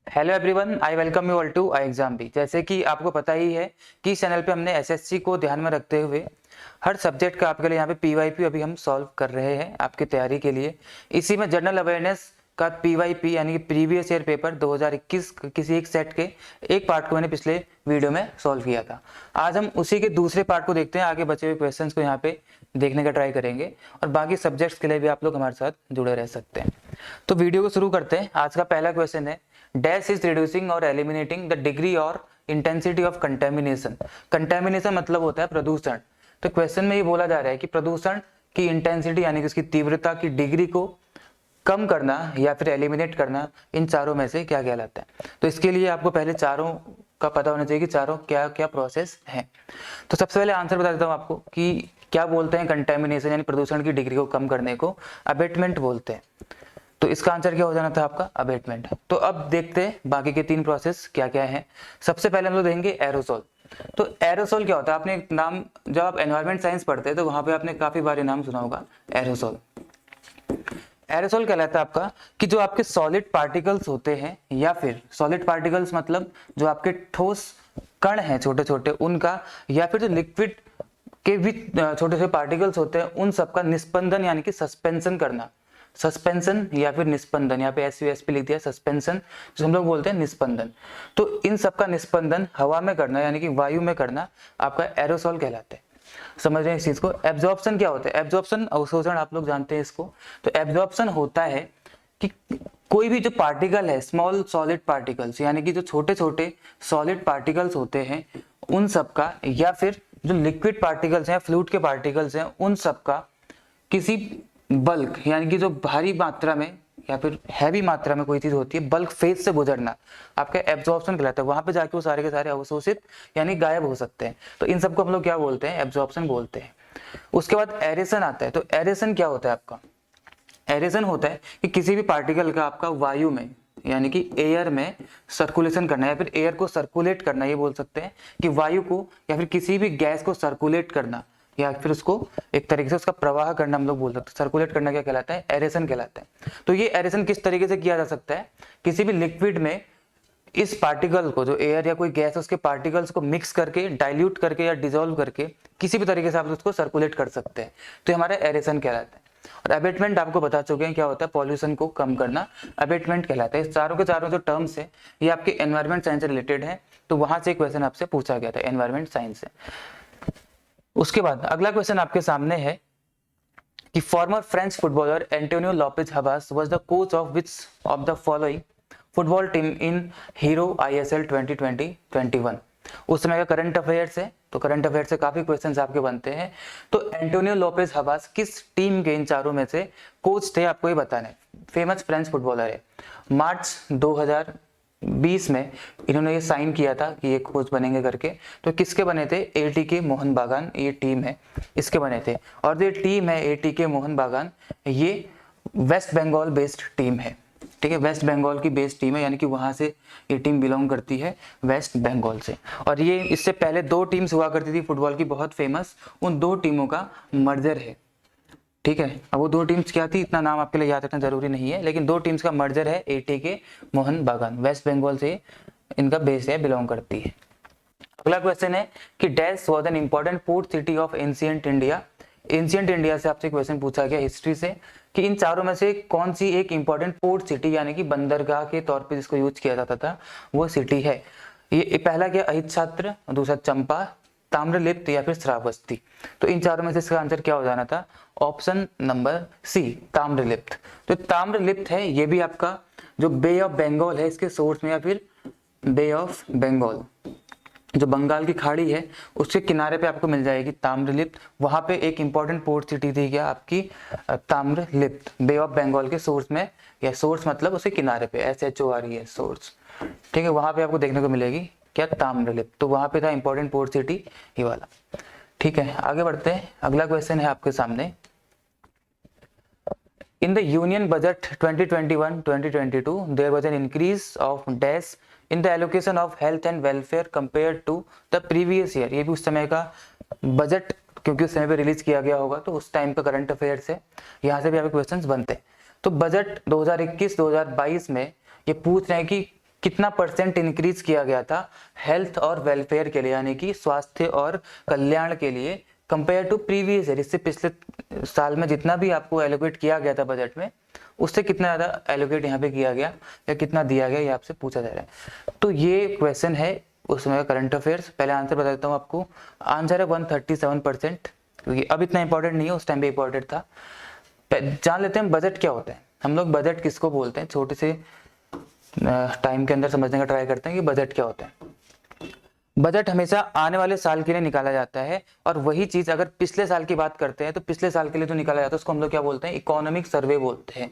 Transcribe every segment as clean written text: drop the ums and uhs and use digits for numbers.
Hello everyone, I welcome you all to I exam भी। जैसे कि आपको पता ही है कि इस चैनल पे हमने एसएससी को ध्यान में रखते हुए हर सब्जेक्ट का आपके लिए यहाँ पे पीवाईपी अभी हम सॉल्व कर रहे हैं आपकी तैयारी के लिए। इसी में जनरल अवेयरनेस का पीवाईपी यानी कि प्रीवियस ईयर पेपर 2021 किसी एक सेट के एक पार्ट को मैंने पिछले वीडियो में सॉल्व किया था। आज हम उसी के दूसरे पार्ट को देखते हैं, आगे बचे हुए क्वेश्चंस को यहाँ पे देखने का ट्राई करेंगे और बाकी सब्जेक्ट्स के लिए भी आप लोग हमारे साथ जुड़े रह सकते हैं। तो वीडियो को शुरू करते हैं। आज का पहला क्वेश्चन है, डैश इज रिड्यूसिंग और एलिमिनेटिंग द डिग्री और इंटेंसिटी ऑफ कंटेमिनेशन। कंटेमिनेशन मतलब होता है प्रदूषण। तो क्वेश्चन में ये बोला जा रहा है कि प्रदूषण की इंटेंसिटी यानी कि उसकी तीव्रता की डिग्री को कम करना या फिर एलिमिनेट करना, इन चारों में से क्या कहलाता है। तो इसके लिए आपको पहले चारों का पता होना चाहिए कि चारों क्या क्या प्रोसेस है। तो सबसे पहले आंसर बता देता हूँ आपको कि क्या बोलते हैं कंटेमिनेशन यानी प्रदूषण की डिग्री को कम करने को अबेटमेंट बोलते हैं। तो इसका आंसर क्या हो जाना था आपका, अबेटमेंट। तो अब देखते हैं बाकी के तीन प्रोसेस क्या क्या है। सबसे पहले हम लोग देखेंगे एरोसोल। तो एरोसोल क्या होता है, आपने एक नाम जब आप एनवायरमेंट साइंस पढ़ते हैं तो वहां पे आपने काफी बार नाम सुना होगा, एरोसोल। एरोसोल कहलाता है आपका कि जो आपके सॉलिड पार्टिकल्स होते हैं, या फिर सॉलिड पार्टिकल्स मतलब जो आपके ठोस कण हैं छोटे छोटे उनका, या फिर जो लिक्विड के भी छोटे छोटे पार्टिकल्स होते हैं उन सबका निस्पंदन यानी कि सस्पेंशन करना। सस्पेंशन या फिर निस्पंदन, यहाँ पे एसपी लिख दिया, सस्पेंशन जो हम लोग बोलते हैं निस्पंदन। तो इन सबका निस्पंदन हवा में करना यानी कि वायु में करना आपका एरोसोल कहलाता है। समझ रहे हैं इस चीज को। एब्जॉर्प्शन क्या होता है, एब्जॉर्प्शन अवशोषण आप लोग जानते हैं इसको। तो एब्जॉर्प्शन होता है कि कोई भी जो पार्टिकल है, स्मॉल सॉलिड पार्टिकल्स यानी कि जो छोटे छोटे सॉलिड पार्टिकल्स होते हैं उन सबका, या फिर जो लिक्विड पार्टिकल्स हैं, फ्लूइड के पार्टिकल्स हैं, उन सबका किसी बल्क यानी कि जो भारी मात्रा में या फिर हैवी मात्रा में कोई चीज होती है, बल्क फेज से गुजरना आपका एब्जॉर्प्शन कहलाता है। वहां पे जाके वो सारे के सारे अवशोषित यानी गायब हो सकते हैं। तो इन सबको हम लोग क्या बोलते हैं, एब्जॉर्प्शन बोलते हैं। उसके बाद एरेशन आता है। तो एरेशन क्या होता है आपका, एरेशन होता है कि किसी भी पार्टिकल का आपका वायु में यानी कि एयर में सर्कुलेशन करना या फिर एयर को सर्कुलेट करना, ये बोल सकते हैं कि वायु को या फिर किसी भी गैस को सर्कुलेट करना या फिर उसको एक तरीके से उसका प्रवाह करना हम लोग बोल सकते हैं। सर्कुलेट करना क्या कहलाता है, एरेशन कहलाता है। तो ये एरेशन किस तरीके से किया जा सकता है, किसी भी लिक्विड में इस पार्टिकल को, जो एयर या कोई गैस है, उसके पार्टिकल्स को मिक्स करके, डाइल्यूट करके या डिसॉल्व करके किसी भी तरीके से आप उसको सर्कुलेट कर सकते हैं। तो हमारा एरेशन कहलाता है। और अबेटमेंट आपको बता चुके हैं क्या होता है, पॉल्यूशन को कम करना अबेटमेंट कहलाता है। इस चारों के चारों जो टर्म्स है ये आपके एनवायरमेंट साइंस से रिलेटेड है। तो वहां से क्वेश्चन आपसे पूछा गया था एनवायरमेंट साइंस से। उसके बाद अगला क्वेश्चन आपके सामने है कि farmer French footballer Antonio Lopez Habas was the coach of which of the following football team in hero ISL 2020-21। उस समय का करंट अफेयर्स है, तो करंट अफेयर से काफी क्वेश्चंस आपके बनते हैं। तो एंटोनियो लोपेज हबास किस टीम के इन चारों में से कोच थे, आपको ये बताना है। फेमस फ्रेंच फुटबॉलर है। मार्च 2020 में इन्होंने ये साइन किया था कि ये कोच बनेंगे करके। तो किसके बने थे, एटीके मोहन बागान, ये टीम है इसके बने थे। और जो टीम है एटीके मोहन बागान, ये वेस्ट बंगाल बेस्ड टीम है। ठीक है, वेस्ट बंगाल की बेस्ड टीम है, यानी कि वहां से ये टीम बिलोंग करती है, वेस्ट बंगाल से। और ये इससे पहले दो टीम्स हुआ करती थी फुटबॉल की बहुत फेमस, उन दो टीमों का मर्जर है। ठीक है, अब वो दो टीम्स क्या थी इतना नाम आपके लिए याद रखना जरूरी नहीं है, लेकिन दो टीम्स का मर्जर है एटीके मोहन बागान, वेस्ट बंगाल से इनका बेस है, बिलोंग करती है। अगला क्वेश्चन है कि dash was an important port city of ancient India. Ancient India से आपसे क्वेश्चन पूछा गया हिस्ट्री से कि इन चारों में से कौन सी एक इंपॉर्टेंट पोर्ट सिटी यानी कि बंदरगाह के तौर पे जिसको यूज किया जाता था वो सिटी है। ये पहला क्या, अहिच्छात्र, दूसरा चंपा, ताम्रलिप्त या फिर श्रावस्ती। तो इन चारों में से इसका आंसर क्या हो जाना था, ऑप्शन नंबर सी, ताम्रलिप्त। तो ताम्रलिप्त है, ये भी आपका जो बे ऑफ बंगाल है इसके सोर्स में, या फिर बे ऑफ बंगाल जो बंगाल की खाड़ी है उसके किनारे पे आपको मिल जाएगी ताम्रलिप्त। वहां पे एक इंपॉर्टेंट पोर्ट सिटी थी क्या आपकी, ताम्रलिप्त, बे ऑफ बंगाल के सोर्स में, या सोर्स मतलब उसके किनारे पे, SHORE सोर्स। ठीक है, वहां पे आपको देखने को मिलेगी क्या, ताम्रलिप्त। तो वहां पे था इंपॉर्टेंट पोर्ट सिटी ये वाला। ठीक है, आगे बढ़ते हैं। अगला क्वेश्चन है आपके सामने, in the union budget 2021-2022 there was an increase of dash in the allocation of health and welfare compared to the previous year। ये भी उस समय का बजट, क्योंकि उस समय पे रिलीज किया गया होगा तो उस टाइम का करंट अफेयर्स है, यहाँ से भी आपके क्वेश्चंस बनते हैं। तो बजट 2021-2022 में ये पूछ रहे हैं कि कितना परसेंट इंक्रीज किया गया था हेल्थ और वेलफेयर के लिए, यानी कि स्वास्थ्य और कल्याण के लिए, कंपेयर टू प्रीवियस ईयर, इससे पिछले साल में जितना भी आपको एलोकेट किया गया था बजट में, उससे कितना ज़्यादा एलोकेट यहाँ पे किया गया या कितना दिया गया, ये आपसे पूछा जा रहा है। तो ये क्वेश्चन है उसमें करंट अफेयर्स। पहले आंसर बता देता हूँ आपको, आंसर है 137%, क्योंकि अब इतना इंपॉर्टेंट नहीं है, उस टाइम पे इंपॉर्टेंट था। जान लेते हैं बजट क्या होता है। हम लोग बजट किसको बोलते हैं, छोटे से टाइम के अंदर समझने का ट्राई करते हैं कि बजट क्या होता है। बजट हमेशा आने वाले साल के लिए निकाला जाता है, और वही चीज अगर पिछले साल की बात करते हैं तो पिछले साल के लिए जो निकाला जाता है उसको हम लोग क्या बोलते हैं, इकोनॉमिक सर्वे बोलते हैं,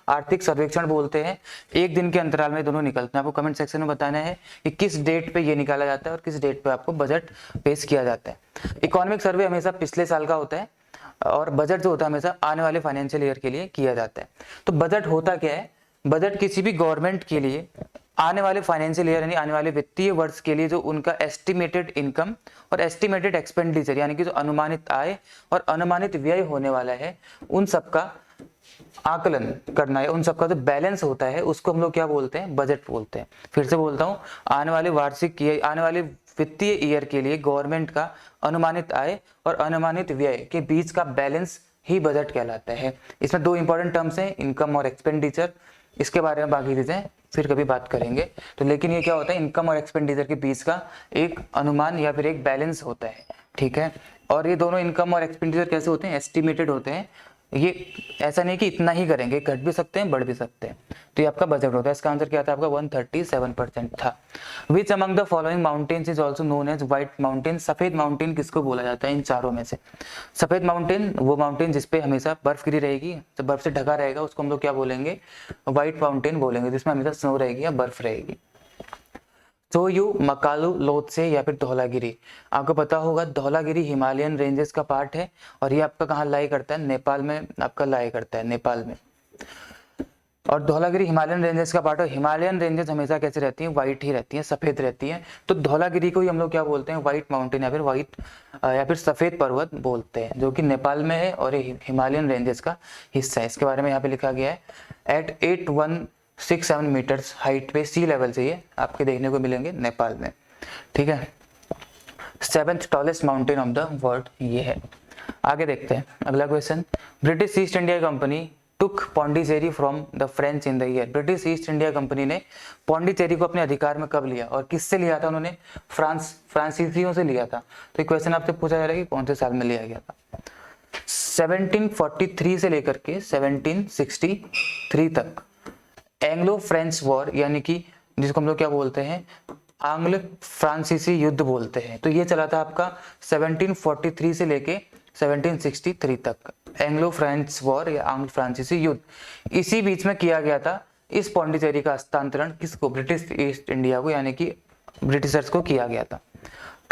आर्थिक सर्वेक्षण बोलते हैं। एक दिन के अंतराल में दोनों निकलते हैं। आपको कमेंट सेक्शन में बताना है कि किस डेट पे ये निकाला जाता है और किस डेट पे आपको बजट पेश किया जाता है। इकोनॉमिक सर्वे हमेशा पिछले साल का होता है, और बजट जो होता है हमेशा आने वाले फाइनेंशियल ईयर के लिए किया जाता है। तो बजट होता क्या है, बजट किसी भी गवर्नमेंट के लिए आने वाले फाइनेंशियल ईयर यानी आने वाले वित्तीय वर्ष के लिए जो उनका एस्टिमेटेड इनकम और एस्टिमेटेड एक्सपेंडिचर, यानी कि जो अनुमानित आय और अनुमानित व्यय होने वाला है, उन सबका आकलन करना है, उन सबका जो बैलेंस होता है उसको हम लोग क्या बोलते हैं, बजट बोलते हैं। फिर से बोलता हूँ, आने वाले आने वाले वित्तीय ईयर के लिए गवर्नमेंट का अनुमानित आय और अनुमानित व्यय के बीच का बैलेंस ही बजट कहलाता है। इसमें दो इंपॉर्टेंट टर्म्स हैं, इनकम और एक्सपेंडिचर। इसके बारे में बाकी चीजें फिर कभी बात करेंगे। तो लेकिन ये क्या होता है, इनकम और एक्सपेंडिचर के बीच का एक अनुमान या फिर एक बैलेंस होता है, ठीक है। और ये दोनों इनकम और एक्सपेंडिचर कैसे होते हैं, एस्टिमेटेड होते हैं। ये ऐसा नहीं कि इतना ही करेंगे, घट भी सकते हैं, बढ़ भी सकते हैं। तो ये आपका बजट होता है। इसका आंसर क्या था आपका, 137% था। Which among the following mountains is also known as white mountain. सफेद माउंटेन किसको बोला जाता है इन चारों में से। सफेद माउंटेन वो माउंटेन जिसपे हमेशा बर्फ गिरी रहेगी, तो बर्फ से ढका रहेगा, उसको हम लोग क्या बोलेंगे, व्हाइट माउंटेन बोलेंगे, जिसमें हमेशा स्नो रहेगी या बर्फ रहेगी। चोयू, मकालू, लोत्से या फिर धौलागिरी। आपको पता होगा धौलागिरी हिमालयन रेंजेस का पार्ट है, और ये आपका कहाँ लाई करता है, नेपाल में आपका लाई करता है, नेपाल में। और धौलागिरी हिमालयन रेंजेस का पार्ट है। हिमालयन रेंजेस हमेशा कैसे रहती हैं, व्हाइट ही रहती हैं, सफेद रहती हैं। तो धौलागिरी को ही हम लोग क्या बोलते हैं, व्हाइट माउंटेन या फिर सफेद पर्वत बोलते हैं, जो कि नेपाल में है और ये हिमालयन रेंजेस का हिस्सा है। इसके बारे में यहाँ पे लिखा गया है, एट 8167 मीटर्स हाइट पे सी लेवल से ये आपके देखने को मिलेंगे नेपाल में, ठीक है। 7th tallest mountain of the world ये है। आगे देखते हैं अगला question. British east India company took Pondicherry from the French in the year. British east India company ने पौंडीचेरी को अपने अधिकार में कब लिया और किससे लिया था, उन्होंने फ्रांसीसियों से लिया था। तो ये क्वेश्चन आपसे पूछा जा रहा है कि कौन से साल में लिया गया था। 1743 से लेकर के 1763 तक एंग्लो फ्रेंच वॉर, यानी कि जिसको हम लोग क्या बोलते हैं, आंग्ल फ्रांसीसी युद्ध बोलते हैं। तो ये चला था आपका 1743 से लेके 1763 तक, एंग्लो फ्रेंच वॉर या आंग्ल फ्रांसीसी युद्ध। इसी बीच में किया गया था इस पौंडीचेरी का हस्तांतरण किसको, ब्रिटिश ईस्ट इंडिया को, यानी कि ब्रिटिशर्स को किया गया था।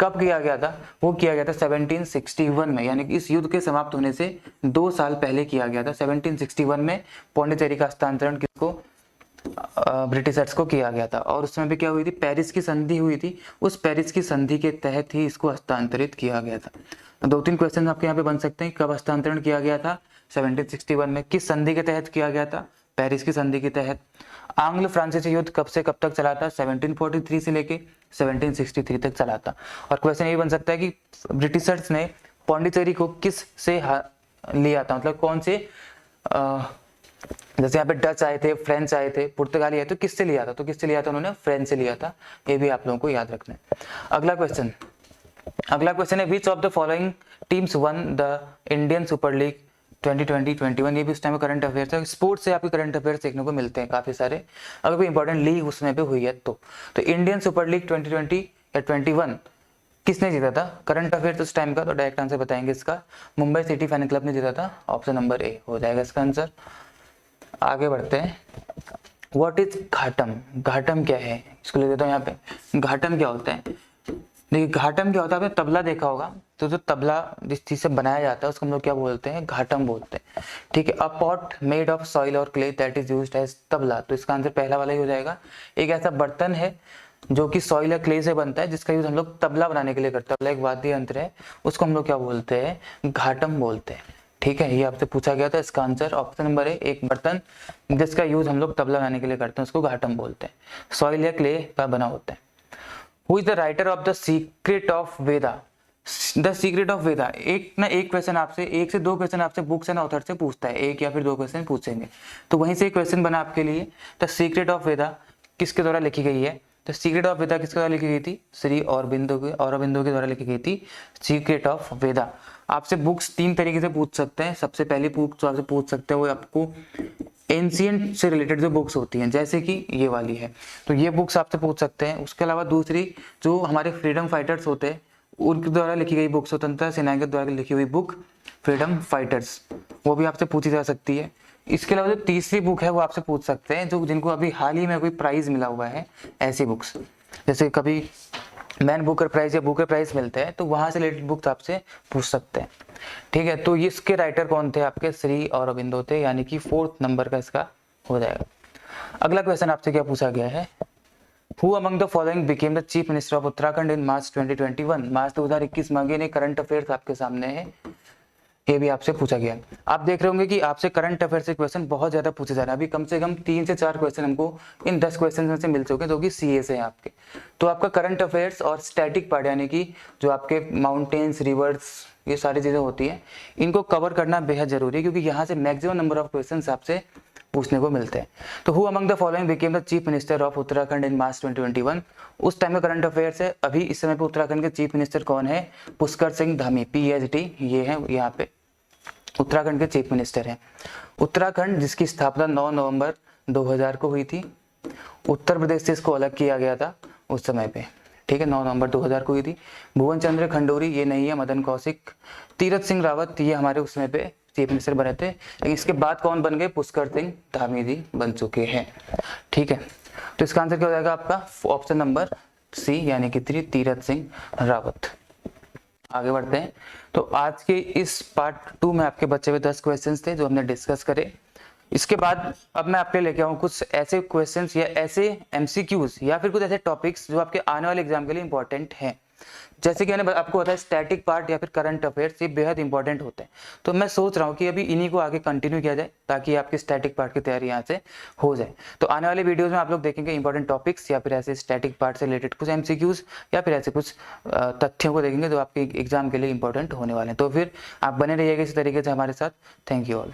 कब किया गया था, वो किया गया था 1761 में, यानी कि इस युद्ध के समाप्त होने से 2 साल पहले किया गया था। 1761 में पौंडीचेरी का हस्तांतरण किसको, ब्रिटिशर्स को किया गया था। और उसमें भी क्या हुई थी, पेरिस की संधि हुई थी। उस पेरिस की संधि के तहत ही इसको हस्तांतरित किया गया था। 2-3 क्वेश्चन आपके यहाँ पे बन सकते हैं। कब हस्तांतरण किया गया था, 1761 में। किस संधि के तहत किया गया था, पेरिस की संधि के तहत। आंग्ल फ्रांसीसी युद्ध कब से कब तक चला था, 1743 से लेके 1763 तक चला था। और क्वेश्चन ये बन सकता है कि ब्रिटिशर्स ने पौंडीचेरी को किस से लिया था, मतलब कौन से, जैसे यहाँ पे डच आए थे, फ्रेंच आए थे, पुर्तगाली आए, तो किससे लिया था, तो किससे लिया था, उन्होंने फ्रेंच से लिया था। ये भी आप लोगों को याद रखना है। अगला क्वेश्चन है, which of the following teams one the Indian super league 2020-21। ये भी उस टाइम करंट अफेयर्स है। स्पोर्ट्स से आपके करंट अफेयर्स देखने को मिलते हैं काफी सारे, अगर कोई इंपॉर्टेंट लीग उसमें पे हुई है तो इंडियन सुपर लीग 2020 या 21 किसने जीता था, करंट अफेयर्स उस टाइम का। तो डायरेक्ट आंसर बताएंगे इसका, मुंबई सिटी फैन क्लब ने जीता था। ऑप्शन नंबर ए हो जाएगा इसका आंसर। आगे बढ़ते हैं। व्हाट इज घाटम, घाटम क्या है, इसको लिख देता हूँ यहाँ पे। घाटम क्या होता है, देखिए घाटम क्या होता है, आपने तबला देखा होगा, तो जो तबला जिस चीज से बनाया जाता है उसको हम लोग क्या बोलते हैं, घाटम बोलते हैं, ठीक है। A pot made of soil और clay that is used as tabla. तो इसका आंसर पहला वाला ही हो जाएगा। एक ऐसा बर्तन है जो कि सॉइल या क्ले से बनता है, जिसका यूज हम लोग तबला बनाने के लिए करते हैं। तबला एक वाद्य यंत्र है, उसको हम लोग क्या बोलते हैं, घाटम बोलते हैं, ठीक है, ये आपसे पूछा गया था। इसका आंसर ऑप्शन नंबर है, एक बर्तन जिसका यूज हम लोग तबला बनाने के लिए करते हैं उसको घाटम बोलते हैं, सॉइल या क्ले का बना होता है। Who is the writer of the secret of Veda? The secret of Veda, एक ना एक क्वेश्चन आपसे, एक से दो क्वेश्चन आपसे बुक्स एंड ऑथर से पूछता है, एक या फिर दो क्वेश्चन पूछेंगे। तो वहीं से एक क्वेश्चन बना आपके लिए, द सीक्रेट ऑफ वेदा किसके द्वारा लिखी गई है? द सीक्रेट ऑफ वेदा किसके द्वारा लिखी गई थी? श्री औरबिंदो के द्वारा लिखी गई थी सीक्रेट ऑफ वेदा। आपसे बुक्स तीन तरीके से पूछ सकते हैं। सबसे पहली बुक जो आपसे पूछ सकते हैं वो आपको एंशिएंट से रिलेटेड जो बुक्स होती हैं, जैसे कि ये वाली है, तो ये बुक्स आपसे पूछ सकते हैं। उसके अलावा दूसरी जो हमारे फ्रीडम फाइटर्स होते हैं उनके द्वारा लिखी गई बुक, स्वतंत्रता सेनानी के द्वारा लिखी हुई बुक फ्रीडम फाइटर्स, वो भी आपसे पूछी जा सकती है। इसके अलावा जो तीसरी बुक है वो आपसे पूछ सकते हैं जो जिनको अभी हाल ही में कोई प्राइज मिला हुआ है, ऐसी बुक्स, जैसे कभी मैन बुकर प्राइज या बुकर प्राइज मिलते हैं तो वहां से रिलेटेड बुक्स आपसे पूछ सकते हैं। ठीक है, तो इसके राइटर कौन थे? आपके श्री औरबिंदो थे, यानी कि 4th नंबर का इसका हो जाएगा। अगला क्वेश्चन आपसे क्या पूछा गया है? Who among the following became the Chief Minister of Uttarakhand in March 2021? मार्च 2021 मांगे ने करंट अफेयर्स आपके सामने है, ये भी आपसे पूछा गया। आप देख रहे होंगे कि आपसे करंट अफेयर से क्वेश्चन बहुत ज्यादा पूछे जा रहे हैं। अभी कम से कम 3 से 4 क्वेश्चन हमको इन 10 क्वेश्चन में से मिल चुके हैं जो कि सीए से हैं आपके। तो आपका करंट अफेयर्स और स्टैटिक पार्ट, यानी कि जो आपके माउंटेन्स, रिवर्स, ये सारी चीजें होती हैं, इनको कवर करना बेहद जरूरी है क्योंकि यहाँ से मैक्सिमम नंबर ऑफ क्वेश्चन आपसे पूछने को मिलते हैं। तो who among the following became the chief minister of Uttarakhand in March 2021? उस टाइम का करंट अफेयर्स है। अभी इस समय पे उत्तराखंड के चीफ मिनिस्टर कौन है? पुष्कर सिंह धामी, PhD, ये है यहाँ पे उत्तराखंड के चीफ मिनिस्टर हैं। उत्तराखंड जिसकी स्थापना 9 नवंबर 2000 को हुई थी। उत्तर प्रदेश से इसको अलग किया गया था उस समय पे, ठीक है, 9 नवंबर 2000 को हुई थी। भुवन चंद्र खंडूरी ये नहीं है, मदन कौशिक। तीरथ सिंह रावत ये हमारे उस समय पे चीफ मिनिस्टर बने थे, लेकिन इसके बाद कौन बन गए? पुष्कर सिंह धामी जी बन चुके हैं। ठीक है, तो इसका आंसर क्या हो जाएगा आपका? ऑप्शन नंबर सी, यानी कि 3, तीरथ सिंह रावत। आगे बढ़ते हैं। तो आज के इस पार्ट 2 में आपके बच्चे हुए 10 क्वेश्चंस थे जो हमने डिस्कस करे। इसके बाद अब मैं आपके लेके आऊँ कुछ ऐसे क्वेश्चंस या ऐसे एमसीक्यूज या फिर कुछ ऐसे टॉपिक्स जो आपके आने वाले एग्जाम के लिए इंपॉर्टेंट हैं। जैसे कि मैंने आपको बताया स्टैटिक पार्ट या फिर करंट अफेयर्स, ये बेहद इंपॉर्टेंट होते हैं। तो मैं सोच रहा हूँ कि अभी इन्हीं को आगे कंटिन्यू किया जाए ताकि आपकी स्टैटिक पार्ट की तैयारी यहाँ से हो जाए। तो आने वाले वीडियोस में आप लोग देखेंगे इंपॉर्टेंट टॉपिक्स या फिर ऐसे स्टैटिक पार्ट से रिलेटेड कुछ एमसीक्यूज या फिर ऐसे कुछ तथ्यों को देखेंगे जो आपके एग्जाम के लिए इंपॉर्टेंट होने वाले हैं। तो फिर आप बने रहिएगा इसी तरीके से हमारे साथ। Thank you all.